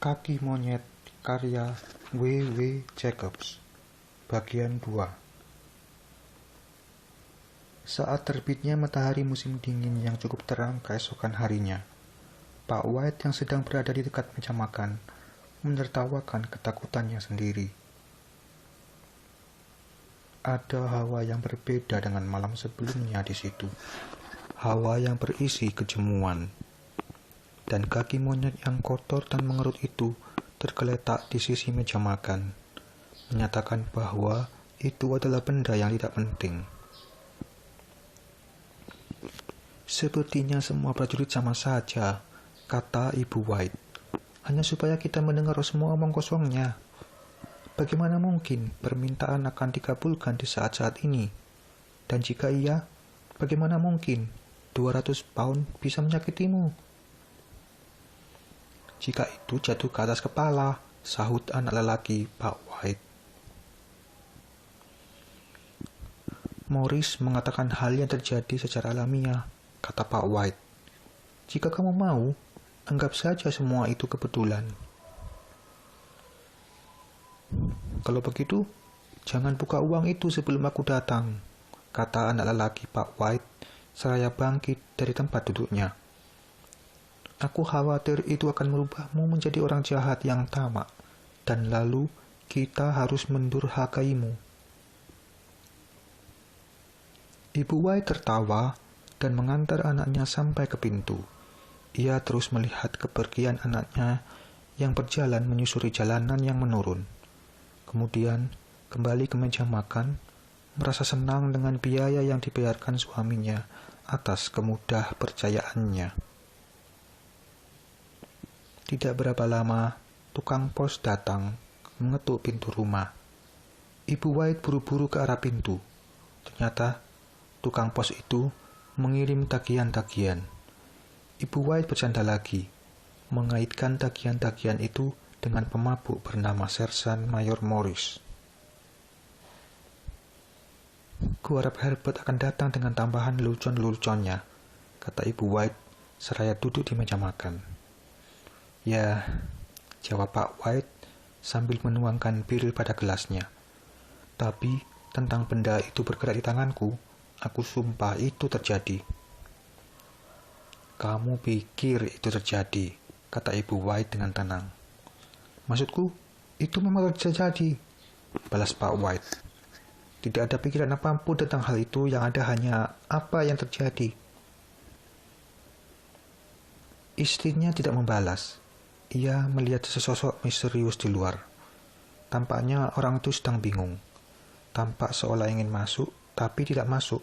Kaki Monyet karya W. W. Jacobs bagian 2. Saat terbitnya matahari musim dingin yang cukup terang keesokan harinya, Pak White yang sedang berada di dekat meja makan menertawakan ketakutannya sendiri. Ada hawa yang berbeda dengan malam sebelumnya di situ. Hawa yang berisi kejemuan. Dan kaki monyet yang kotor dan mengerut itu tergeletak di sisi meja makan, menyatakan bahwa itu adalah benda yang tidak penting. Sepertinya semua prajurit sama saja, kata Ibu White. Hanya supaya kita mendengar semua omong kosongnya. Bagaimana mungkin permintaan akan dikabulkan di saat-saat ini? Dan jika iya, bagaimana mungkin 200 pound bisa menyakitimu? Jika itu jatuh ke atas kepala, sahut anak lelaki Pak White. Morris mengatakan hal yang terjadi secara alamiah, kata Pak White. Jika kamu mau, anggap saja semua itu kebetulan. Kalau begitu, jangan buka uang itu sebelum aku datang, kata anak lelaki Pak White seraya bangkit dari tempat duduknya. Aku khawatir itu akan merubahmu menjadi orang jahat yang tamak, dan lalu kita harus mendurhakaimu. Ibu White tertawa dan mengantar anaknya sampai ke pintu. Ia terus melihat kepergian anaknya yang berjalan menyusuri jalanan yang menurun. Kemudian kembali ke meja makan, merasa senang dengan biaya yang dibayarkan suaminya atas kemudah percayaannya. Tidak berapa lama, tukang pos datang mengetuk pintu rumah. Ibu White buru-buru ke arah pintu. Ternyata, tukang pos itu mengirim tagihan-tagihan. Ibu White bercanda lagi, mengaitkan tagihan-tagihan itu dengan pemabuk bernama Sersan Mayor Morris. Kuharap Herbert akan datang dengan tambahan lelucon-leluconnya, kata Ibu White seraya duduk di meja makan. Ya, jawab Pak White sambil menuangkan bir pada gelasnya. Tapi tentang benda itu bergerak di tanganku, aku sumpah itu terjadi. Kamu pikir itu terjadi, kata Ibu White dengan tenang. Maksudku, itu memang terjadi, balas Pak White. Tidak ada pikiran apapun tentang hal itu, yang ada hanya apa yang terjadi. Istrinya tidak membalas. Ia melihat sesosok misterius di luar. Tampaknya orang itu sedang bingung. Tampak seolah ingin masuk, tapi tidak masuk.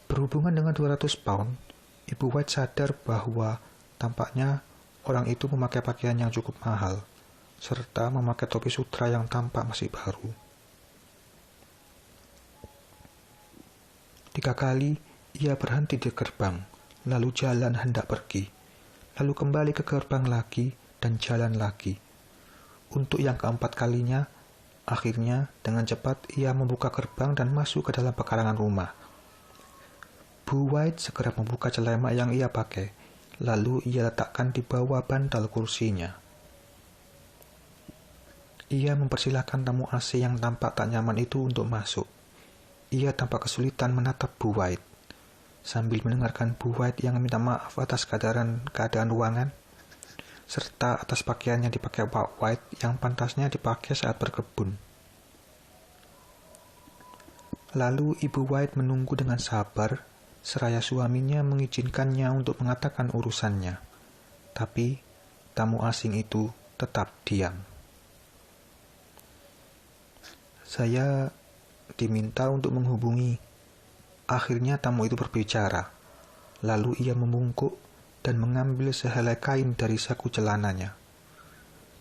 Berhubungan dengan 200 pound, Ibu White sadar bahwa tampaknya orang itu memakai pakaian yang cukup mahal, serta memakai topi sutra yang tampak masih baru. 3 kali ia berhenti di gerbang, lalu jalan hendak pergi. Lalu kembali ke gerbang lagi dan jalan lagi. Untuk yang keempat kalinya, akhirnya dengan cepat ia membuka gerbang dan masuk ke dalam pekarangan rumah. Bu White segera membuka celemak yang ia pakai, lalu ia letakkan di bawah bantal kursinya. Ia mempersilahkan tamu AC yang tampak tak nyaman itu untuk masuk. Ia tampak kesulitan menatap Bu White. Sambil mendengarkan Bu White yang minta maaf atas keadaan ruangan, serta atas pakaian yang dipakai Pak White yang pantasnya dipakai saat berkebun. Lalu Ibu White menunggu dengan sabar, seraya suaminya mengizinkannya untuk mengatakan urusannya. Tapi tamu asing itu tetap diam. Saya diminta untuk menghubungi. Akhirnya tamu itu berbicara, lalu ia membungkuk dan mengambil sehelai kain dari saku celananya.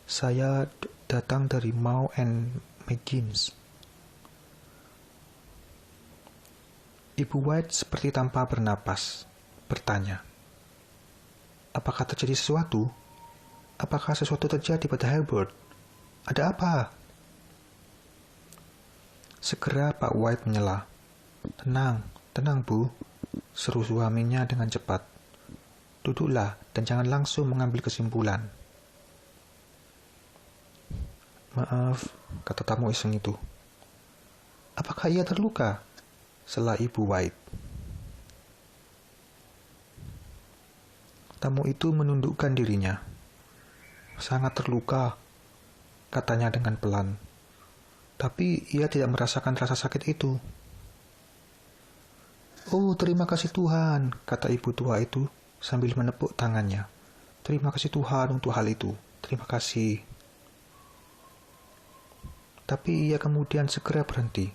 Saya datang dari Mau and McGinnis. Ibu White seperti tanpa bernapas, bertanya, apakah terjadi sesuatu? Apakah sesuatu terjadi pada Herbert? Ada apa? Segera Pak White menyela. Tenang Bu, seru suaminya dengan cepat. Duduklah dan jangan langsung mengambil kesimpulan. "Maaf," kata tamu iseng itu. "Apakah ia terluka?" sela Ibu White. Tamu itu menundukkan dirinya. "Sangat terluka," katanya dengan pelan. "Tapi ia tidak merasakan rasa sakit itu." "Oh, terima kasih Tuhan," kata ibu tua itu sambil menepuk tangannya. "Terima kasih Tuhan untuk hal itu. Terima kasih." Tapi ia kemudian segera berhenti,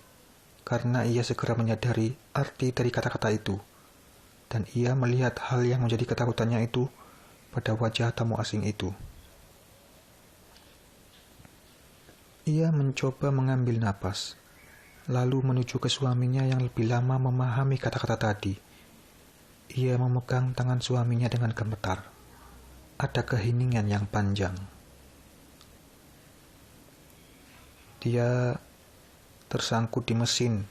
karena ia segera menyadari arti dari kata-kata itu, dan ia melihat hal yang menjadi ketakutannya itu pada wajah tamu asing itu. Ia mencoba mengambil napas, lalu menuju ke suaminya yang lebih lama memahami kata-kata tadi. Ia memegang tangan suaminya dengan gemetar. Ada keheningan yang panjang. "Dia tersangkut di mesin,"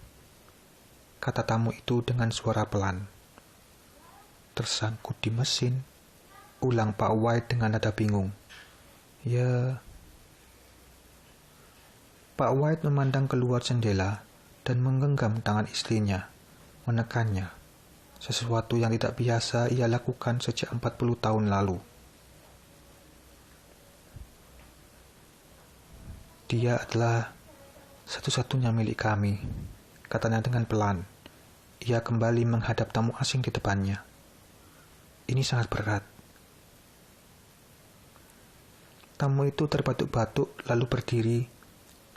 kata tamu itu dengan suara pelan. "Tersangkut di mesin?" ulang Pak White dengan nada bingung. "Ya..." Pak White memandang keluar jendela dan menggenggam tangan istrinya, menekannya. Sesuatu yang tidak biasa ia lakukan sejak 40 tahun lalu. "Dia adalah satu-satunya milik kami," katanya dengan pelan. Ia kembali menghadap tamu asing di depannya. "Ini sangat berat." Tamu itu terbatuk-batuk lalu berdiri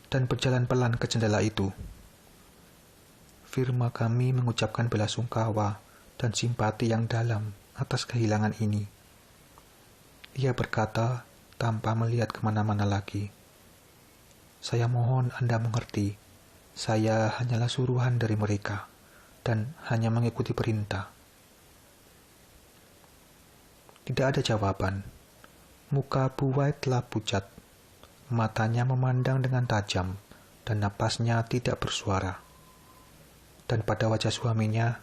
dan berjalan pelan ke jendela itu. "Firma kami mengucapkan belasungkawa dan simpati yang dalam atas kehilangan ini," ia berkata tanpa melihat kemana-mana lagi. "Saya mohon Anda mengerti, saya hanyalah suruhan dari mereka dan hanya mengikuti perintah." Tidak ada jawaban. Muka Bu White telah pucat. Matanya memandang dengan tajam dan napasnya tidak bersuara. Dan pada wajah suaminya,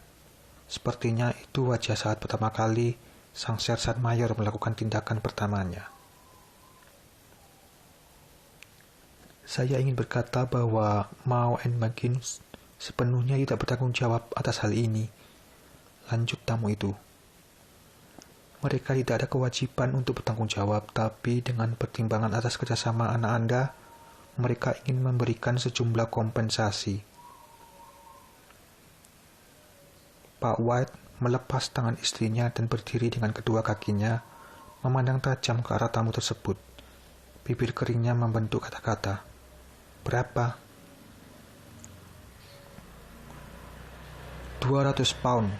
sepertinya itu wajah saat pertama kali sang Sersan Mayor melakukan tindakan pertamanya. "Saya ingin berkata bahwa Mao and McGinnis sepenuhnya tidak bertanggung jawab atas hal ini," lanjut tamu itu. "Mereka tidak ada kewajiban untuk bertanggung jawab, tapi dengan pertimbangan atas kerjasama anak Anda, mereka ingin memberikan sejumlah kompensasi." Pak White melepas tangan istrinya dan berdiri dengan kedua kakinya, memandang tajam ke arah tamu tersebut. Bibir keringnya membentuk kata-kata. "Berapa?" £200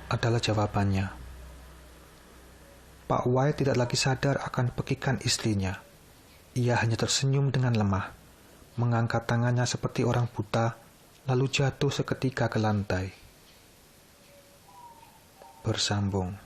adalah jawabannya. Pak White tidak lagi sadar akan pekikan istrinya. Ia hanya tersenyum dengan lemah, mengangkat tangannya seperti orang buta, lalu jatuh seketika ke lantai. Bersambung.